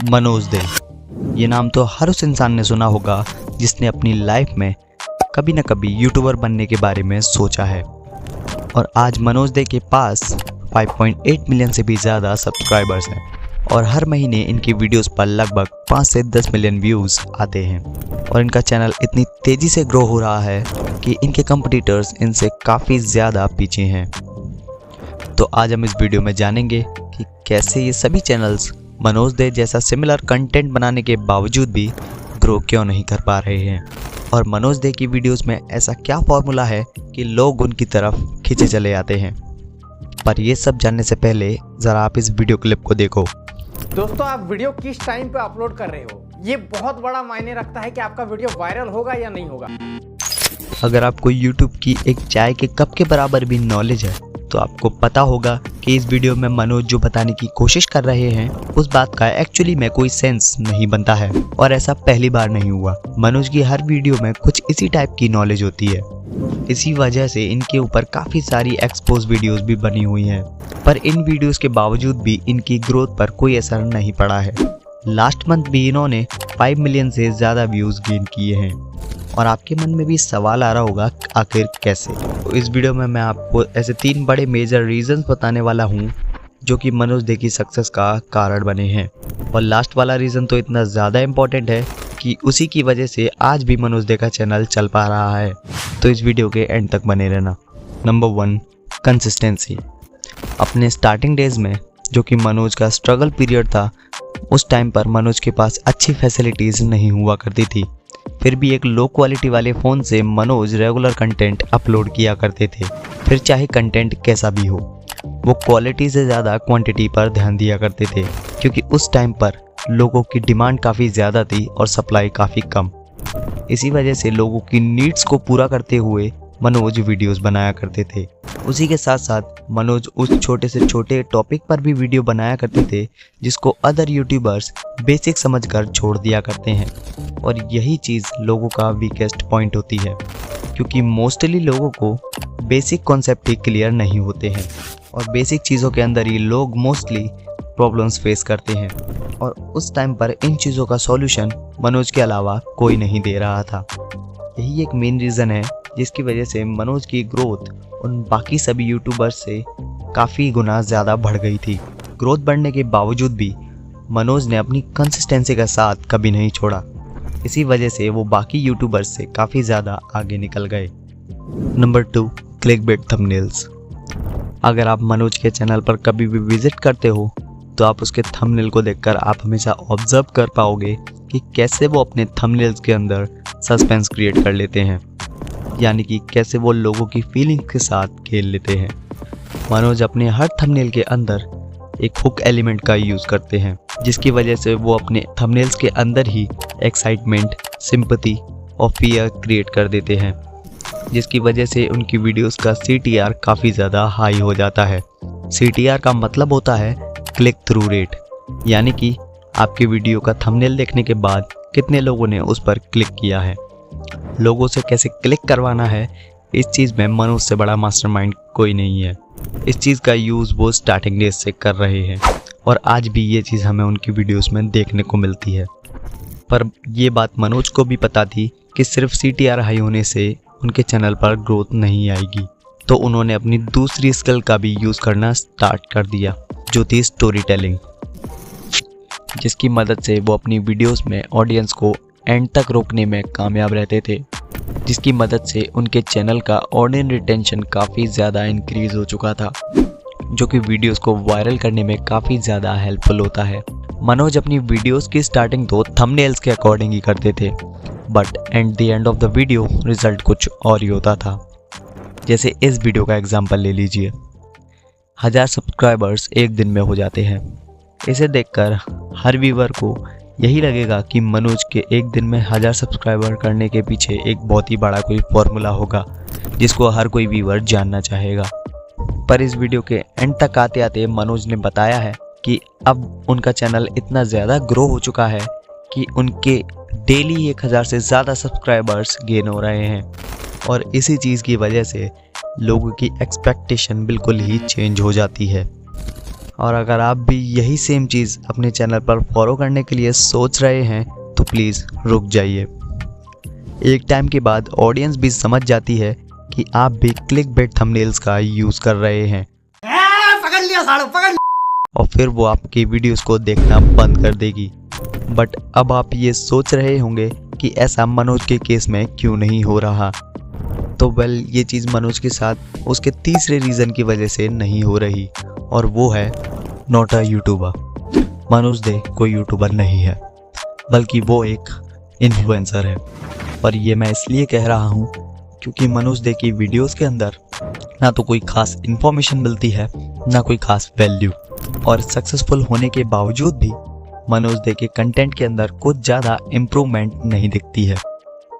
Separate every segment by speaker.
Speaker 1: मनोज दे। ये नाम तो हर उस इंसान ने सुना होगा जिसने अपनी लाइफ में कभी न कभी यूट्यूबर बनने के बारे में सोचा है। और आज मनोज दे के पास 5.8 मिलियन से भी ज़्यादा सब्सक्राइबर्स हैं और हर महीने इनकी वीडियोस पर लगभग 5 से 10 मिलियन व्यूज़ आते हैं। और इनका चैनल इतनी तेज़ी से ग्रो हो रहा है कि इनके कंपटीटर्स इनसे काफ़ी ज़्यादा पीछे हैं। तो आज हम इस वीडियो में जानेंगे कि कैसे ये सभी चैनल्स मनोज दे जैसा सिमिलर कंटेंट बनाने के बावजूद भी ग्रो क्यों नहीं कर पा रहे हैं, और मनोज दे की वीडियोस में ऐसा क्या फॉर्मूला है कि लोग उनकी तरफ खींचे चले आते हैं। पर ये सब जानने से पहले ज़रा आप इस वीडियो क्लिप को देखो।
Speaker 2: दोस्तों, आप वीडियो किस टाइम पे अपलोड कर रहे हो, ये बहुत बड़ा मायने रखता है कि आपका वीडियो वायरल होगा या नहीं होगा।
Speaker 1: अगर आपको YouTube की एक चाय के कप के बराबर भी नॉलेज है तो आपको पता होगा कि इस वीडियो में मनोज जो बताने की कोशिश कर रहे हैं उस बात का एक्चुअली में कोई सेंस नहीं बनता है। और ऐसा पहली बार नहीं हुआ। मनोज की हर वीडियो में कुछ इसी टाइप की नॉलेज होती है। इसी वजह से इनके ऊपर काफ़ी सारी एक्सपोज वीडियोस भी बनी हुई हैं, पर इन वीडियोस के बावजूद भी इनकी ग्रोथ पर कोई असर नहीं पड़ा है। लास्ट मंथ भी इन्होंने 5 मिलियन से ज़्यादा व्यूज़ गेन किए हैं। और आपके मन में भी सवाल आ रहा होगा आखिर कैसे। तो इस वीडियो में मैं आपको ऐसे 3 बड़े मेजर रीजंस बताने वाला हूँ जो कि मनोज दे की सक्सेस का कारण बने हैं। और लास्ट वाला रीज़न तो इतना ज़्यादा इम्पोर्टेंट है कि उसी की वजह से आज भी मनोज दे का चैनल चल पा रहा है। तो इस वीडियो के एंड तक बने रहना। Number 1, consistency. अपने स्टार्टिंग डेज में जो कि मनोज का स्ट्रगल पीरियड था, उस टाइम पर मनोज के पास अच्छी फैसिलिटीज़ नहीं हुआ करती थी। फिर भी एक लो क्वालिटी वाले फ़ोन से मनोज रेगुलर कंटेंट अपलोड किया करते थे। फिर चाहे कंटेंट कैसा भी हो, वो क्वालिटी से ज़्यादा क्वांटिटी पर ध्यान दिया करते थे, क्योंकि उस टाइम पर लोगों की डिमांड काफ़ी ज़्यादा थी और सप्लाई काफ़ी कम। इसी वजह से लोगों की नीड्स को पूरा करते हुए मनोज वीडियोस बनाया करते थे। उसी के साथ साथ मनोज उस छोटे से छोटे टॉपिक पर भी वीडियो बनाया करते थे जिसको अदर यूट्यूबर्स बेसिक समझकर छोड़ दिया करते हैं। और यही चीज़ लोगों का वीकेस्ट पॉइंट होती है, क्योंकि मोस्टली लोगों को बेसिक कॉन्सेप्ट ही क्लियर नहीं होते हैं और बेसिक चीज़ों के अंदर ही लोग मोस्टली प्रॉब्लम्स फेस करते हैं। और उस टाइम पर इन चीज़ों का सॉल्यूशन मनोज के अलावा कोई नहीं दे रहा था। यही एक मेन रीज़न है जिसकी वजह से मनोज की ग्रोथ उन बाकी सभी यूट्यूबर्स से काफ़ी गुना ज़्यादा बढ़ गई थी। ग्रोथ बढ़ने के बावजूद भी मनोज ने अपनी कंसिस्टेंसी का साथ कभी नहीं छोड़ा। इसी वजह से वो बाकी यूट्यूबर्स से काफ़ी ज़्यादा आगे निकल गए। Number 2, clickbait thumbnails. अगर आप मनोज के चैनल पर कभी भी विजिट करते हो तो आप उसके थंबनेल को देखकर आप हमेशा ऑब्जर्व कर पाओगे कि कैसे वो अपने थंबनेल्स के अंदर सस्पेंस क्रिएट कर लेते हैं, यानी कि कैसे वो लोगों की फीलिंग्स के साथ खेल लेते हैं। मनोज अपने हर थंबनेल के अंदर एक हुक एलिमेंट का यूज़ करते हैं, जिसकी वजह से वो अपने थंबनेल्स के अंदर ही एक्साइटमेंट, सिंपैथी और फियर क्रिएट कर देते हैं, जिसकी वजह से उनकी वीडियोस का CTR काफ़ी ज़्यादा हाई हो जाता है। CTR का मतलब होता है क्लिक थ्रू रेट, यानी कि आपकी वीडियो का थंबनेल देखने के बाद कितने लोगों ने उस पर क्लिक किया है। लोगों से कैसे क्लिक करवाना है, इस चीज़ में मनोज से बड़ा मास्टरमाइंड कोई नहीं है। इस चीज़ का यूज़ वो स्टार्टिंग डेज से कर रहे हैं और आज भी ये चीज़ हमें उनकी वीडियोस में देखने को मिलती है। पर ये बात मनोज को भी पता थी कि सिर्फ CTR हाई होने से उनके चैनल पर ग्रोथ नहीं आएगी, तो उन्होंने अपनी दूसरी स्किल का भी यूज़ करना स्टार्ट कर दिया, जो थी स्टोरी टेलिंग, जिसकी मदद से वो अपनी वीडियोस में ऑडियंस को एंड तक रोकने में कामयाब रहते थे, जिसकी मदद से उनके चैनल का ऑडियंस रिटेंशन काफ़ी ज़्यादा इंक्रीज़ हो चुका था, जो कि वीडियोस को वायरल करने में काफ़ी ज़्यादा हेल्पफुल होता है। मनोज अपनी वीडियोस की स्टार्टिंग तो थंबनेल्स के अकॉर्डिंग ही करते थे, but at the end of the video result कुछ और ही होता था। जैसे इस वीडियो का एग्जाम्पल ले लीजिए। 1000 सब्सक्राइबर्स एक दिन में हो जाते हैं। इसे देखकर हर व्यूवर को यही लगेगा कि मनोज के एक दिन में 1000 सब्सक्राइबर करने के पीछे एक बहुत ही बड़ा कोई फॉर्मूला होगा जिसको हर कोई व्यूवर जानना चाहेगा। पर इस वीडियो के एंड तक आते आते मनोज ने बताया है कि अब उनका चैनल इतना ज़्यादा ग्रो हो चुका है कि उनके डेली 1000 से ज़्यादा सब्सक्राइबर्स गेन हो रहे हैं। और इसी चीज़ की वजह से लोगों की एक्सपेक्टेशन बिल्कुल ही चेंज हो जाती है। और अगर आप भी यही सेम चीज़ अपने चैनल पर फॉलो करने के लिए सोच रहे हैं तो प्लीज़ रुक जाइए। एक टाइम के बाद ऑडियंस भी समझ जाती है कि आप भी क्लिकबेट थंबनेल्स का यूज़ कर रहे हैं।
Speaker 2: पकड़ लिया सालो, पकड़ लिया।
Speaker 1: और फिर वो आपकी वीडियोस को देखना बंद कर देगी। बट अब आप ये सोच रहे होंगे कि ऐसा मनोज के केस में क्यों नहीं हो रहा। तो वेल, ये चीज़ मनोज के साथ उसके तीसरे रीज़न की वजह से नहीं हो रही, और वो है नॉट अ यूट्यूबर। मनोज दे कोई यूट्यूबर नहीं है, बल्कि वो एक इन्फ्लुएंसर है। और ये मैं इसलिए कह रहा हूँ क्योंकि मनोज दे की वीडियोस के अंदर ना तो कोई खास इन्फॉर्मेशन मिलती है, ना कोई खास वैल्यू। और सक्सेसफुल होने के बावजूद भी मनोज दे के कंटेंट के अंदर कुछ ज़्यादा इम्प्रूवमेंट नहीं दिखती है।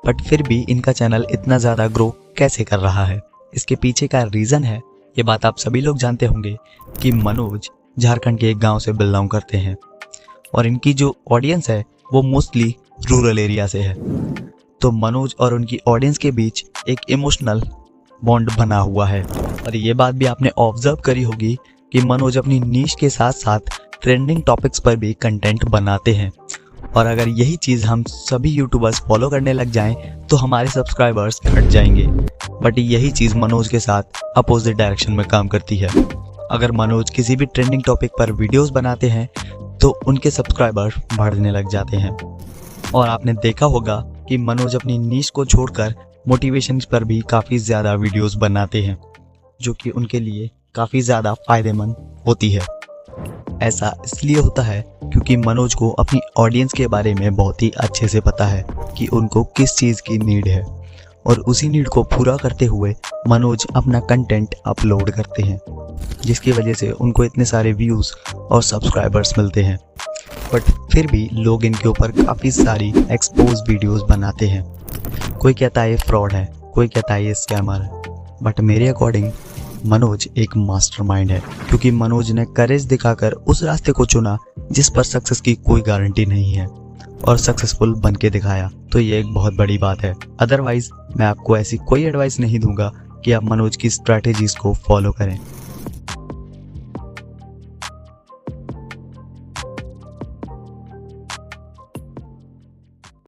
Speaker 1: बट फिर भी इनका चैनल इतना ज़्यादा ग्रो कैसे कर रहा है, इसके पीछे का रीज़न है, ये बात आप सभी लोग जानते होंगे कि मनोज झारखंड के एक गांव से बिलोंग करते हैं और इनकी जो ऑडियंस है वो मोस्टली रूरल एरिया से है। तो मनोज और उनकी ऑडियंस के बीच एक इमोशनल बॉन्ड बना हुआ है। और ये बात भी आपने ऑब्जर्व करी होगी कि मनोज अपनी नीश के साथ साथ ट्रेंडिंग टॉपिक्स पर भी कंटेंट बनाते हैं। और अगर यही चीज़ हम सभी यूट्यूबर्स फॉलो करने लग जाएं तो हमारे सब्सक्राइबर्स घट जाएंगे। बट यही चीज़ मनोज के साथ अपोजिट डायरेक्शन में काम करती है। अगर मनोज किसी भी ट्रेंडिंग टॉपिक पर वीडियोस बनाते हैं तो उनके सब्सक्राइबर बढ़ने लग जाते हैं। और आपने देखा होगा कि मनोज अपनी नीश को छोड़कर मोटिवेशन पर भी काफ़ी ज़्यादा वीडियोस बनाते हैं, जो कि उनके लिए काफ़ी ज़्यादा फ़ायदेमंद होती है। ऐसा इसलिए होता है क्योंकि मनोज को अपनी ऑडियंस के बारे में बहुत ही अच्छे से पता है कि उनको किस चीज़ की नीड है, और उसी नीड को पूरा करते हुए मनोज अपना कंटेंट अपलोड करते हैं, जिसकी वजह से उनको इतने सारे व्यूज़ और सब्सक्राइबर्स मिलते हैं। बट फिर भी लोग इनके ऊपर काफ़ी सारी एक्सपोज वीडियोस बनाते हैं। कोई कहता है ये फ्रॉड है, कोई कहता है ये स्कैमर है। बट मेरे अकॉर्डिंग मनोज एक मास्टरमाइंड है, क्योंकि मनोज ने करेज दिखाकर उस रास्ते को चुना जिस पर सक्सेस की कोई गारंटी नहीं है, और सक्सेसफुल बन के दिखाया। तो ये एक बहुत बड़ी बात है। अदरवाइज मैं आपको ऐसी कोई एडवाइस नहीं दूंगा कि आप मनोज की स्ट्रैटेजीज को फॉलो करें।